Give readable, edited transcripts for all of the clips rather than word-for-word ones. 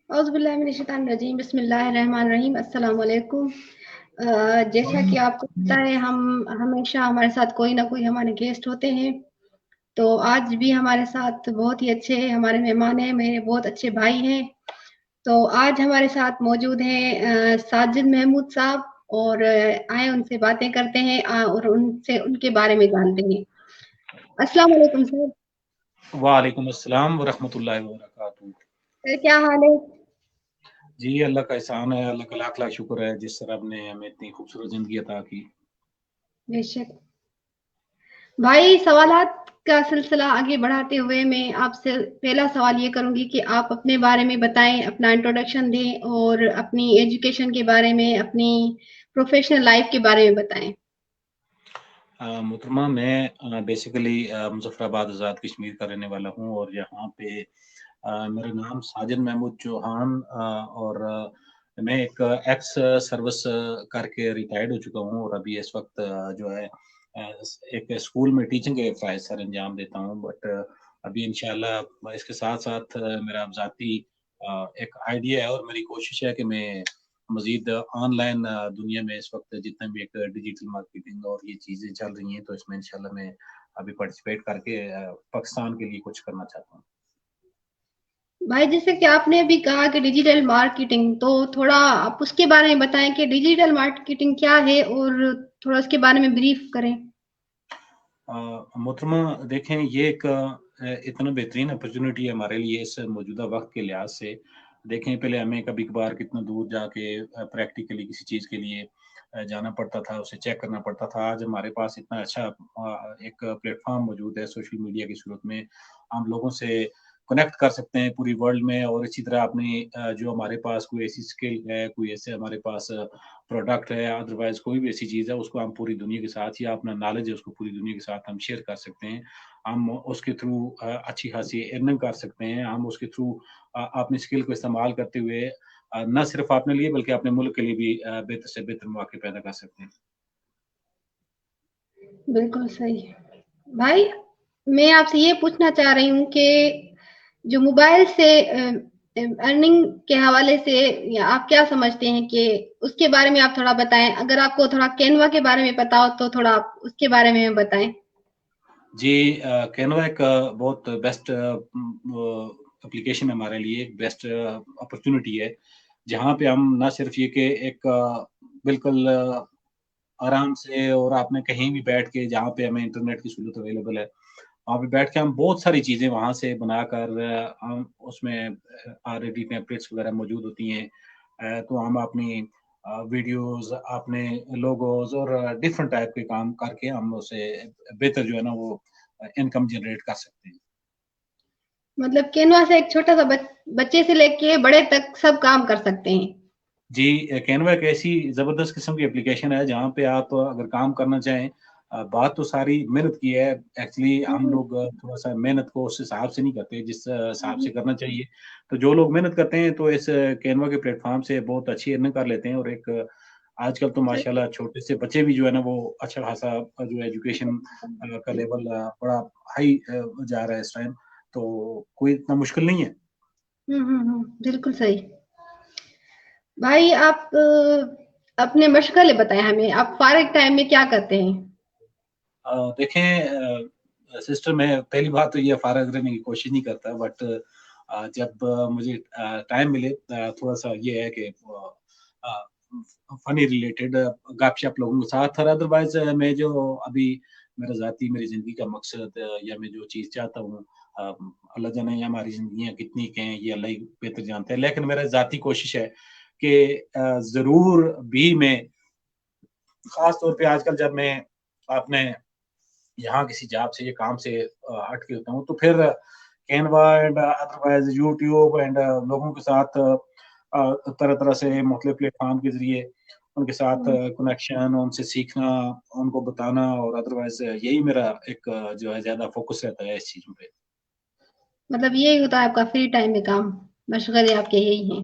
اعوذ باللہ من الشیطان الرجیم، بسم اللہ الرحمن الرحیم۔ السلام علیکم۔ جیسا کہ آپ کو پتا ہے، ہم ہمیشہ ہمارے ساتھ کوئی نہ کوئی ہمارے گیسٹ ہوتے ہیں، تو آج بھی ہمارے ساتھ بہت ہی اچھے ہمارے مہمان ہیں، میرے بہت اچھے بھائی ہیں۔ تو آج ہمارے ساتھ موجود ہیں ساجد محمود صاحب، اور آئے ان سے باتیں کرتے ہیں اور ان کے بارے میں جانتے ہیں۔ السلام علیکم سر۔ وعلیکم السلام ورحمۃ اللہ وبرکاتہ۔ سر کیا حال ہے؟ جی اللہ کا احسان ہے، اللہ کا لاکھ لاکھ شکر ہے جس طرح نے ہمیں اتنی خوبصورت زندگی عطا کی۔ بے شک بھائی، سوالات کا سلسلہ آگے بڑھاتے ہوئے میں آپ سے پہلا سوال یہ کروں گی کہ آپ اپنے بارے میں بتائیں، اپنا انٹروڈکشن دیں اور اپنی ایجوکیشن کے بارے میں، اپنی پروفیشنل لائف کے بارے میں بتائیں۔ محترمہ، میں بیسیکلی مظفر آباد آزاد کشمیر کا رہنے والا ہوں، اور یہاں پہ میرا نام ساجد محمود چوہان، اور میں ایک ایکس سروس کر کے ریٹائرڈ ہو چکا ہوں، اور ابھی اس وقت جو ہے ایک اسکول میں ٹیچنگ کے فرائض سر انجام دیتا ہوں۔ بٹ ابھی انشاءاللہ اس کے ساتھ ساتھ میرا ذاتی ایک آئیڈیا ہے، اور میری کوشش ہے کہ میں مزید آن لائن دنیا میں اس وقت جتنا بھی ایک ڈیجیٹل مارکیٹنگ اور یہ چیزیں چل رہی ہیں، تو اس میں انشاءاللہ میں ابھی پارٹیسپیٹ کر کے پاکستان کے لیے کچھ کرنا چاہتا ہوں۔ بھائی، جیسے کہ آپ نے ابھی کہا کہ ڈیجیٹل مارکیٹنگ، تو تھوڑا آپ اس کے بارے میں بتائیں کہ ڈیجیٹل مارکیٹنگ کیا ہے، اور تھوڑا اس کے بارے میں بریف کریں۔ محترمہ دیکھیں، یہ ایک اتنا بہترین اپرچونٹی ہے ہمارے لیے اس موجودہ وقت کے لحاظ سے۔ دیکھیں، پہلے ہمیں کبھی کبھار کتنا دور جا کے پریکٹیکلی کسی چیز کے لیے جانا پڑتا تھا، اسے چیک کرنا پڑتا تھا۔ آج ہمارے پاس اتنا اچھا ایک پلیٹ فارم موجود ہے سوشل میڈیا کی صورت میں، ہم لوگوں سے کنیکٹ کر سکتے ہیں پوری ورلڈ میں، اور اسی طرح اپنی جو ہمارے پاس کوئی ایسی اسکل ہے، کوئی ایسے ہمارے پاس پروڈکٹ ہے، ادروائز کوئی بھی ایسی چیز ہے، اس کو ہم پوری دنیا کے ساتھ، یا اپنا نالج ہے اس کو پوری دنیا کے ساتھ ہم شیئر کر سکتے ہیں۔ ہم اس کے تھرو اچھی خاصی ارننگ کر سکتے ہیں۔ ہم اس کے تھرو اپنی اسکل کو استعمال کرتے ہوئے نہ صرف اپنے لیے بلکہ اپنے ملک کے لیے بھی بہتر سے بہتر مواقع پیدا کر سکتے ہیں۔ بالکل صحیح۔ بھائی، میں آپ سے یہ پوچھنا چاہ رہی ہوں کہ جو موبائل سے ارننگ کے حوالے سے آپ کیا سمجھتے ہیں، کہ اس کے بارے میں آپ تھوڑا بتائیں۔ اگر آپ کو تھوڑا کینوا کے بارے میں پتا ہو تو تھوڑا آپ اس کے بارے میں بتائیں۔ جی، کینوا ایک بہت بیسٹ اپلیکیشن ہے ہمارے لیے، ایک بیسٹ اپرچونٹی ہے، جہاں پہ ہم نہ صرف یہ کہ ایک بالکل آرام سے، اور آپ نے کہیں بھی بیٹھ کے، جہاں پہ ہمیں انٹرنیٹ کی سہولت اویلیبل ہے، وہاں پہ بیٹھ کے ہم بہت ساری چیزیں وہاں سے بنا کر ہم اس میں آلریڈی ٹیمپلیٹس وغیرہ موجود ہوتی ہیں، تو ہم اپنی ویڈیوز، اپنے لوگوز اور ڈفرنٹ ٹائپ کے کام کر کے ہم اسے بہتر جو ہے نا وہ انکم جنریٹ کر سکتے ہیں۔ مطلب کینوا سے ایک چھوٹا سا بچے سے لے کے بڑے تک سب کام کر سکتے ہیں۔ جی، کینوا ایک ایسی زبردست قسم کی اپلیکیشن ہے جہاں پہ آپ اگر کام کرنا چاہیں، بات تو ساری محنت کی ہے، ایکچولی ہم لوگ تھوڑا سا محنت کو اس حساب سے نہیں کرتے جس حساب سے کرنا چاہیے، تو جو لوگ محنت کرتے ہیں تو اس کینوا کے پلیٹ فارم سے بہت اچھی ارننگ کر لیتے ہیں، اور ایک آج کل تو ماشاءاللہ چھوٹے سے بچے بھی جو ہے نا وہ اچھا خاصا جو ایجوکیشن کا لیول بڑا ہائی جا رہا ہے اس ٹائم، تو کوئی اتنا مشکل نہیں ہے۔ بالکل صحیح۔ بھائی، آپ اپنے مشغلے بتائیں ہمیں، آپ فارغ ٹائم میں کیا کرتے ہیں؟ دیکھیں سسٹر، میں پہلی بات تو یہ فارغ رہنے کی کوشش نہیں کرتا، بٹ جب مجھے ٹائم ملے تھوڑا سا یہ ہے کہ فنی ریلیٹڈ گپ شپ لوگوں کے ساتھ، اور ادروائز میں جو ابھی میرا ذاتی میری زندگی کا مقصد یا میں جو چیز چاہتا ہوں، اللہ جانے یا ہماری زندگیاں کتنی کے ہیں یہ اللہ ہی بہتر جانتے ہیں، لیکن میرا ذاتی کوشش ہے کہ ضرور بھی میں خاص طور پہ آج کل جب میں اپنے یہاں کسی جاب سے یا کام سے ہٹ کے ہوتا ہوں، تو پھر Canva and otherwise YouTube and لوگوں کے ساتھ طرح طرح سے مختلف پلیٹ فارم کے ذریعے ان کے ساتھ کنیکشن، ان سے سیکھنا، ان کو بتانا، اور ادروائز یہی میرا ایک جو ہے زیادہ فوکس رہتا ہے اس چیزوں پہ۔ مطلب یہی ہوتا ہے آپ کا فری ٹائم میں کام، مشغلے آپ کے یہی ہیں؟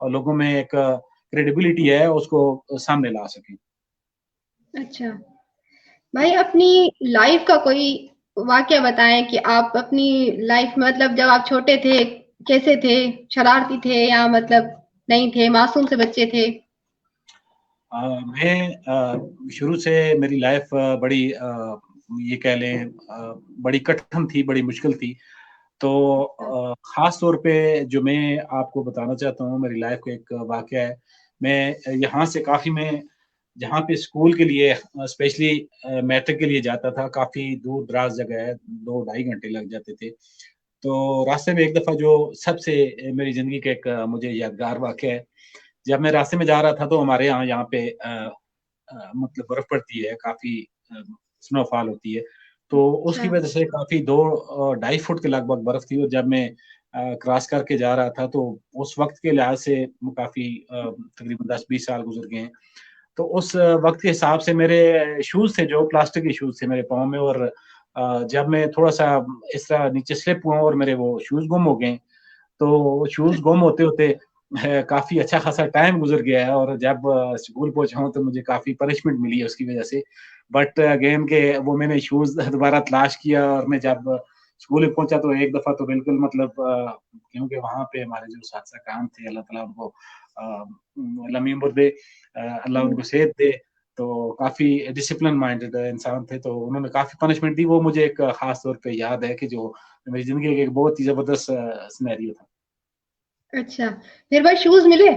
اور لوگوں میں ایک کریڈیبلٹی ہے اس کو سامنے لا سکیں. اچھا بھائی، اپنی لائف کا کوئی واقعہ بتائیں کہ آپ اپنی لائف میں مطلب جب آپ چھوٹے تھے کیسے تھے، شرارتی تھے یا مطلب نہیں تھے، معصوم سے بچے تھے؟ میں شروع سے میری لائف بڑی یہ کہہ لیں بڑی کٹھن تھی، بڑی مشکل تھی. تو خاص طور پہ جو میں آپ کو بتانا چاہتا ہوں میری لائف کا ایک واقعہ ہے. میں یہاں سے کافی میں جہاں پہ اسکول کے لیے اسپیشلی میٹرک کے لیے جاتا تھا، کافی دور دراز جگہ ہے، 2-2.5 گھنٹے لگ جاتے تھے. تو راستے میں ایک دفعہ جو سب سے میری زندگی کا ایک مجھے یادگار واقعہ ہے، جب میں راستے میں جا رہا تھا تو ہمارے یہاں پہ مطلب برف پڑتی ہے، کافی سنو فال ہوتی ہے. تو اس اچھا کی وجہ سے کافی 2-2.5 فٹ کے لگ بھگ برف تھی. اور جب میں کراس کر کے جا رہا تھا تو اس وقت کے لحاظ سے کافی تقریباً 10-20 سال گزر گئے ہیں. تو اس وقت کے حساب سے میرے شوز تھے جو پلاسٹک کے شوز تھے میرے پاؤں میں. اور جب میں تھوڑا سا اس طرح نیچے سلپ ہوا اور میرے وہ شوز گم ہو گئے. تو شوز گم ہوتے ہوتے کافی اچھا خاصا ٹائم گزر گیا ہے. اور جب اسکول پہنچا ہوں تو مجھے کافی پنشمنٹ ملی ہے اس کی وجہ سے. بٹ اگین کہ وہ میں نے شوز دوبارہ تلاش کیا اور میں جب اسکول میں پہنچا تو ایک دفعہ تو بالکل مطلب کیونکہ وہاں پہ ہمارے جو اساتذہ کرام تھے، اللہ تعالیٰ ان کو لمبی عمر دے، اللہ ان کو صحت دے، تو کافی ڈسپلن مائنڈیڈ انسان تھے. تو انہوں نے کافی پنشمنٹ دی. وہ مجھے ایک خاص طور پہ یاد ہے کہ جو میری زندگی کا ایک بہت ہی زبردست سینیریو تھا. اچھا، پھر بھائی شوز ملے؟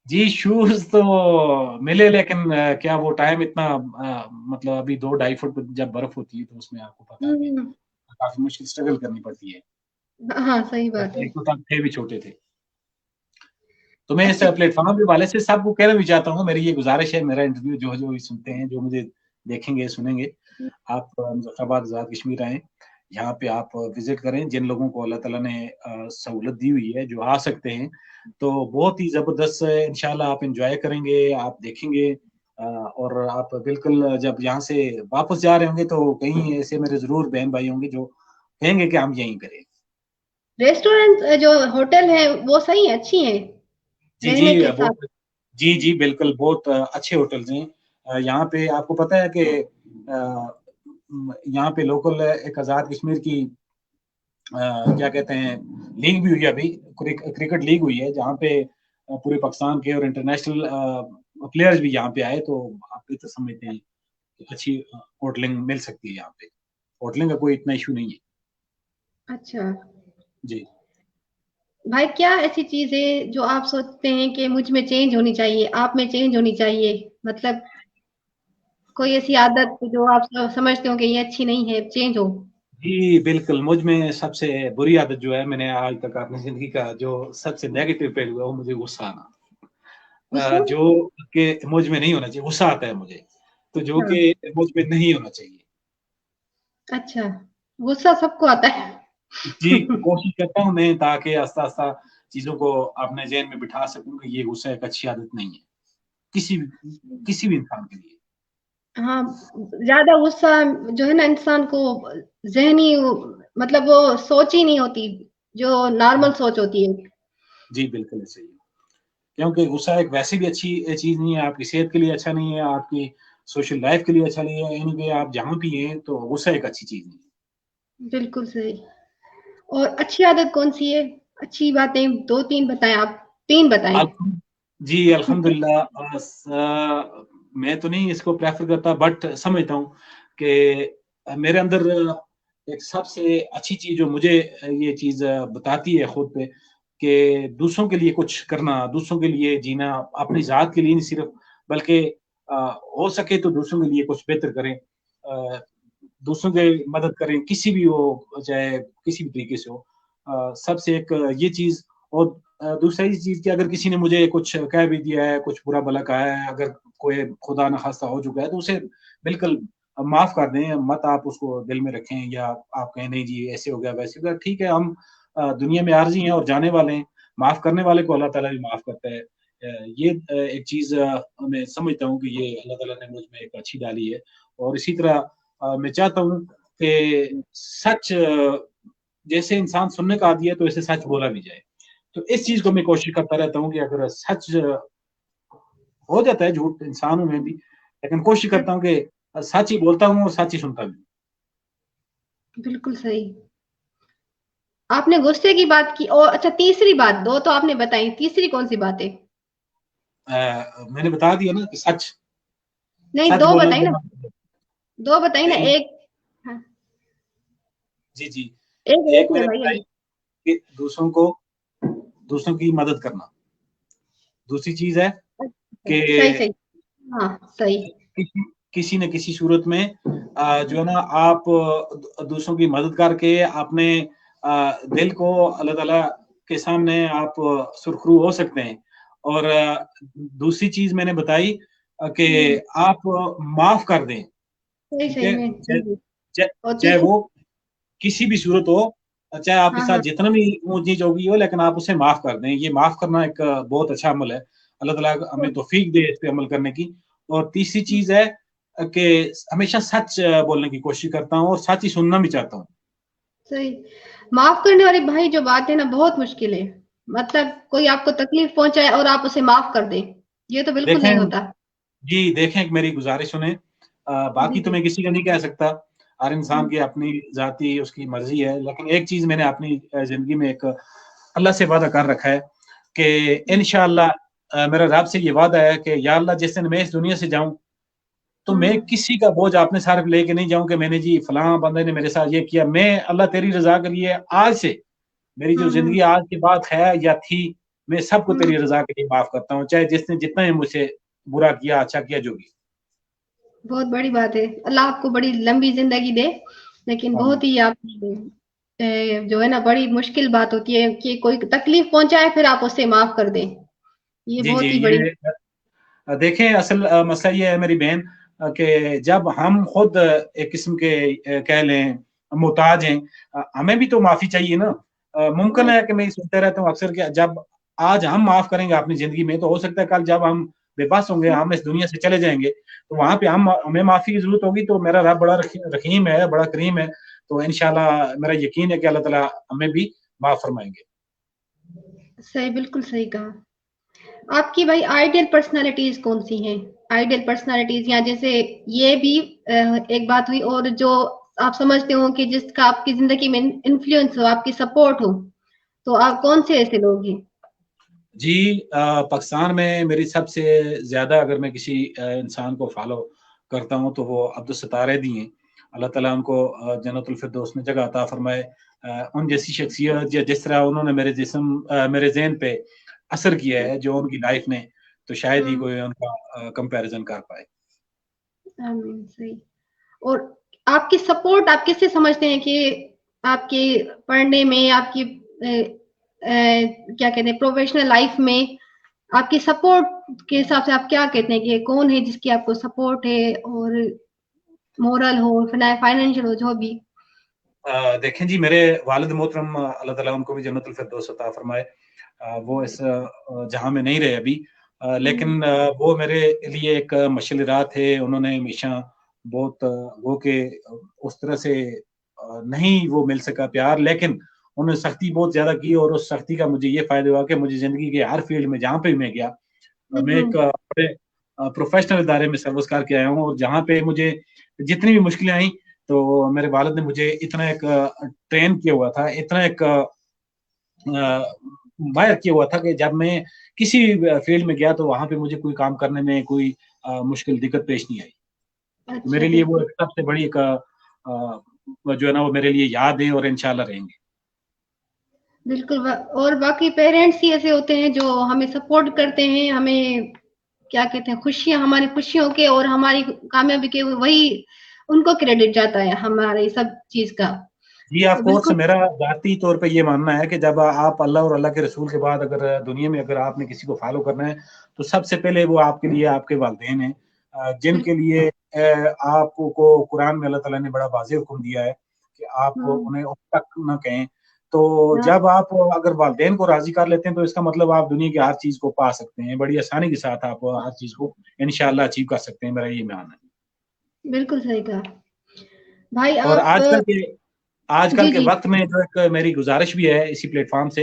جی شوز تو ملے، لیکن کیا وہ ٹائم اتنا مطلب ابھی 2-2.5 فٹ جب برف ہوتی ہے تو اس میں آپ کو پتا ہے کہ کافی مشکل اسٹرگل کرنی پڑتی ہے. ہاں صحیح بات ہے. ایک تو تب تھے بھی چھوٹے تھے. تو میں اس اچھا پلیٹ فارم کے والے سے سب کو کہنا بھی چاہتا ہوں، میری یہ گزارش ہے، میرا انٹرویو جو بھی سنتے ہیں، جو مجھے دیکھیں گے سنیں گے، آپ مظفر آباد آزاد کشمیر آئیں، یہاں پہ آپ وزٹ کریں. جن لوگوں کو اللہ تعالیٰ نے سہولت دی ہوئی ہے جو آ سکتے ہیں تو بہت ہی زبردست انشاءاللہ آپ انجوائے کریں گے، آپ دیکھیں گے. اور آپ بالکل جب یہاں سے واپس جا رہے ہوں گے تو کہیں ایسے میرے ضرور بہن بھائی ہوں گے جو کہیں گے کہ ہم یہیں کریں. ریسٹورینٹ جو ہوٹل ہے وہ صحیح ہیں، اچھی ہیں جی جی رہنے کے ساتھ؟ جی بالکل بہت اچھے ہوٹلز ہیں. یہاں پہ آپ کو پتا ہے کہ یہاں پہ لوکل ایک آزاد کشمیر کی کیا کہتے ہیں لیگ بھی ہوئی ہے، ابھی کرکٹ لیگ ہوئی ہے جہاں پہ پورے پاکستان کے اور انٹرنیشنل پلیئرز بھی یہاں پہ آئے. تو آپ بہتر سمجھتے ہیں کہ اچھی ہوٹلنگ مل سکتی ہے یہاں پہ. ہوٹلنگ کا کوئی اتنا ایشو نہیں ہے. اچھا جی بھائی، کیا ایسی چیز ہے جو آپ سوچتے ہیں کہ مجھ میں چینج ہونی چاہیے، آپ میں چینج ہونی چاہیے؟ مطلب کوئی ایسی عادت جو آپ سمجھتے ہو کہ یہ اچھی نہیں ہے، چینج ہو؟ جی بالکل، مجھ میں سب سے بری عادت جو ہے میں نے آج تک اپنی زندگی کا جو سب سے نیگیٹو پہلو ہے وہ مجھے غصہ غصہ؟ آنا. جو کہ مجھ میں نہیں ہونا چاہیے، غصہ آتا ہے مجھے، تو جو ہاں کہ مجھ میں نہیں ہونا چاہیے. اچھا، غصہ سب کو آتا ہے. جی کوشش کرتا ہوں میں تاکہ آہستہ آہستہ چیزوں کو اپنے ذہن میں بٹھا سکوں کہ یہ غصہ ایک اچھی عادت نہیں ہے کسی بھی انسان کے لیے. ہاں، زیادہ غصہ جو ہے نا انسان کو ذہنی مطلب وہ سوچ ہی نہیں ہوتی جو نارمل سوچ ہوتی ہے. جی بالکل صحیح ہے، کیونکہ غصہ ایک ویسے بھی اچھی چیز نہیں ہے، آپ کی صحت کے لیے اچھا نہیں ہے، آپ کی سوشل لائف کے لیے اچھا نہیں ہے. یعنی کہ آپ جہاں بھی ہیں تو غصہ ایک اچھی چیز نہیں ہے. بالکل صحیح. اور اچھی عادت کون سی ہے؟ اچھی باتیں 2-3 بتائیں، آپ 3 بتائیں. جی الحمدللہ. میں تو نہیں اس کو پریفر کرتا بٹ سمجھتا ہوں کہ میرے اندر ایک سب سے اچھی چیز جو مجھے یہ چیز بتاتی ہے خود پہ کہ دوسروں کے لیے کچھ کرنا، دوسروں کے لیے جینا، اپنی ذات کے لیے نہیں صرف بلکہ ہو سکے تو دوسروں کے لیے کچھ بہتر کریں، دوسروں کی مدد کریں، کسی بھی ہو، چاہے کسی بھی طریقے سے ہو. سب سے ایک یہ چیز. اور دوسری چیز کہ اگر کسی نے مجھے کچھ کہہ بھی دیا ہے، کچھ برا بھلا کہا ہے، اگر کوئی خدا نخواستہ ہو چکا ہے تو اسے بالکل معاف کر دیں، مت آپ اس کو دل میں رکھیں یا آپ کہیں نہیں جی ایسے ہو گیا ویسے ہو گیا. ٹھیک ہے، ہم دنیا میں عارضی ہیں اور جانے والے ہیں، معاف کرنے والے کو اللہ تعالیٰ بھی معاف کرتا ہے. یہ ایک چیز میں سمجھتا ہوں کہ یہ اللہ تعالیٰ نے مجھ میں ایک اچھی ڈالی ہے. اور اسی طرح میں چاہتا ہوں کہ سچ جیسے انسان سننے کا عادی ہے تو اسے سچ بولا بھی جائے. تو اس چیز کو میں کوشش کرتا رہتا ہوں کہ اگر سچ ہو جاتا ہے جھوٹ انسانوں میں بھی، لیکن کوشش کرتا ہوں کہ سچ ہی بولتا ہوں اور سچ ہی سنتا بھی. بالکل صحیح. آپ نے غصے کی بات کی، اور اچھا تیسری بات، 2 تو آپ نے بتائی، تیسری کون سی بات ہے؟ میں نے بتا دیا نا کہ سچ نہیں 2 بولنا. بتائی نا، 2 بتائی نا. ایک جی ایک میں ہے نے بھائی بتائی ابھی. کہ دوسروں کی مدد کرنا. دوسری چیز ہے کہ صحیح. ہاں صحیح. کسی نہ کسی صورت میں جو ہے نا آپ دوسروں کی مدد کر کے اپنے دل کو اللہ تعالیٰ کے سامنے آپ سرخرو ہو سکتے ہیں. اور دوسری چیز میں نے بتائی کہ آپ معاف کر دیں. صحیح میں چاہے وہ کسی بھی صورت ہو، چاہے آپ کے ساتھ جتنا بھی اونچ نیچ ہوگی ہو، لیکن آپ اسے معاف کر دیں. یہ معاف کرنا ایک بہت اچھا عمل ہے. اللہ تعالیٰ ہمیں توفیق دے اس پہ عمل کرنے کی. اور تیسری چیز ہے کہ ہمیشہ سچ بولنے کی کوشش کرتا ہوں اور سچ ہی سننا بھی چاہتا ہوں. صحیح. معاف کرنے والی بھائی جو بات ہے نا بہت مشکل ہے. مطلب کوئی آپ کو تکلیف پہنچائے اور آپ اسے معاف کر دیں، یہ تو بالکل نہیں ہوتا. جی دیکھیں، میری گزارش سنیں. باقی تو میں کسی کا نہیں کہہ سکتا، ہر انسان کی اپنی ذاتی اس کی مرضی ہے. لیکن ایک چیز میں نے اپنی زندگی میں ایک اللہ سے وعدہ کر رکھا ہے کہ انشاءاللہ میرا رب سے یہ وعدہ ہے کہ یا اللہ جس دن میں اس دنیا سے جاؤں تو میں کسی کا بوجھ اپنے سارے لے کے نہیں جاؤں کہ میں نے جی فلاں بندے نے میرے ساتھ یہ کیا. میں اللہ تیری رضا کے لیے آج سے میری جو زندگی آج کے بعد ہے یا تھی، میں سب کو تیری رضا کے لیے معاف کرتا ہوں، چاہے جس نے جتنا ہی مجھ سے برا کیا اچھا کیا جو بھی. بہت بڑی بات ہے. اللہ آپ کو بڑی لمبی زندگی دے. لیکن بہت ہی آپ جو ہے نا بڑی مشکل بات ہوتی ہے کہ کوئی تکلیف پہنچائے پھر آپ اسے معاف کر دیں. یہ بہت ہی بڑی. دیکھیں اصل مسئلہ یہ ہے میری بہن کہ جب ہم خود ایک قسم کے کہہ لیں محتاج ہیں، ہمیں بھی تو معافی چاہیے نا. ممکن ہے کہ میں سنتے رہتا ہوں اکثر کہ جب آج ہم معاف کریں گے اپنی زندگی میں تو ہو سکتا ہے کل جب ہم بے بس ہوں گے، ہم اس دنیا سے چلے جائیں گے تو وہاں پہ ہمیں معافی کی ضرورت ہوگی. تو میرا رب بڑا رحیم ہے، بڑا کریم ہے. تو انشاءاللہ میرا یقین ہے کہ اللہ تعالیٰ ہمیں بھی معاف فرمائیں گے. صحیح، بالکل صحیح کہا. آپ کی بھائی آئیڈیل پرسنالٹیز کون سی ہیں؟ آئیڈیل پرسنالٹیز، یا جیسے یہ بھی ایک بات ہوئی، اور جو آپ سمجھتے ہو کہ جس کا آپ کی زندگی میں انفلوئنس ہو، آپ کی سپورٹ ہو، تو آپ کون سے ایسے لوگ ہیں؟ جی پاکستان میں میری سب سے زیادہ اگر میں کسی انسان کو فالو کرتا ہوں تو وہ عبدالستار ایدھی ہیں. اللہ تعالیٰ ان کو جنت الفردوس میں جگہ عطا فرمائے. ان جیسی شخصیت یا جس طرح انہوں نے میرے ذہن پہ اثر کیا ہے جو ان کی لائف نے، تو شاید ہی کوئی ان کا کمپیریزن کر پائے. آمین. صحیح. اور آپ کی سپورٹ آپ کس سے سمجھتے ہیں کہ آپ کے پڑھنے میں، آپ کی کیا کہتے ہیں پروفیشنل لائف میں آپ کی سپورٹ کے حساب سے آپ کیا کہتے ہیں کہ کون ہے جس کی آپ کو سپورٹ ہے، اور مورل ہو، فائنینشیل ہو، جو بھی؟ دیکھیں جی، میرے والد محترم اللہ تعالیٰ ان کو بھی جنت الفردوس عطا فرمائے. وہ اس جہاں میں نہیں رہے ابھی، لیکن وہ میرے لیے ایک مشعل راہ تھے. انہوں نے ہمیشہ بہت وہ کہ اس طرح سے نہیں وہ مل سکا پیار، لیکن انہوں نے سختی بہت زیادہ کی اور اس سختی کا مجھے یہ فائدہ ہوا کہ مجھے زندگی کے ہر فیلڈ میں جہاں پہ میں گیا، میں ایک بڑے پروفیشنل ادارے میں سروس کر کے آیا ہوں. اور جہاں پہ مجھے جتنی بھی مشکلیں آئیں تو میرے والد نے مجھے اتنا ایک ٹرین کیا ہوا تھا، اتنا ایک ماہر کیا ہوا تھا کہ جب میں کسی فیلڈ میں گیا تو وہاں پہ مجھے کوئی کام کرنے میں کوئی مشکل دقت پیش نہیں آئی. میرے لیے وہ سب سے بڑی ایک جو ہے نا وہ میرے لیے یاد ہے اور انشاءاللہ رہیں گے. بالکل. اور باقی پیرنٹس ہی ایسے ہوتے ہیں جو ہمیں سپورٹ کرتے ہیں، ہمیں کیا کہتے ہیں خوشیاں، ہماری خوشیوں کے اور ہماری کامیابی کے، وہی ان کو کریڈٹ جاتا ہے ہمارے سب چیز کا. جی آف کورس میرا ذاتی طور پہ یہ ماننا ہے کہ جب آپ اللہ اور اللہ کے رسول کے بعد اگر دنیا میں اگر آپ نے کسی کو فالو کرنا ہے تو سب سے پہلے وہ آپ کے لیے آپ کے والدین ہیں، جن کے لیے آپ کو قرآن میں اللہ تعالیٰ نے بڑا واضح حکم دیا ہے کہ آپ انہیں اب تک نہ کہیں. تو جب آپ اگر والدین کو راضی کر لیتے ہیں تو اس کا مطلب آپ دنیا کی ہر چیز کو پا سکتے ہیں، بڑی آسانی کے ساتھ آپ ہر چیز کو انشاءاللہ اچیو کر سکتے ہیں. میرا یہ ماننا ہے. بالکل صحیح کہا بھائی. اور آپ آج کل کے وقت میں جو ایک میری گزارش بھی ہے اسی پلیٹ فارم سے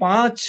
5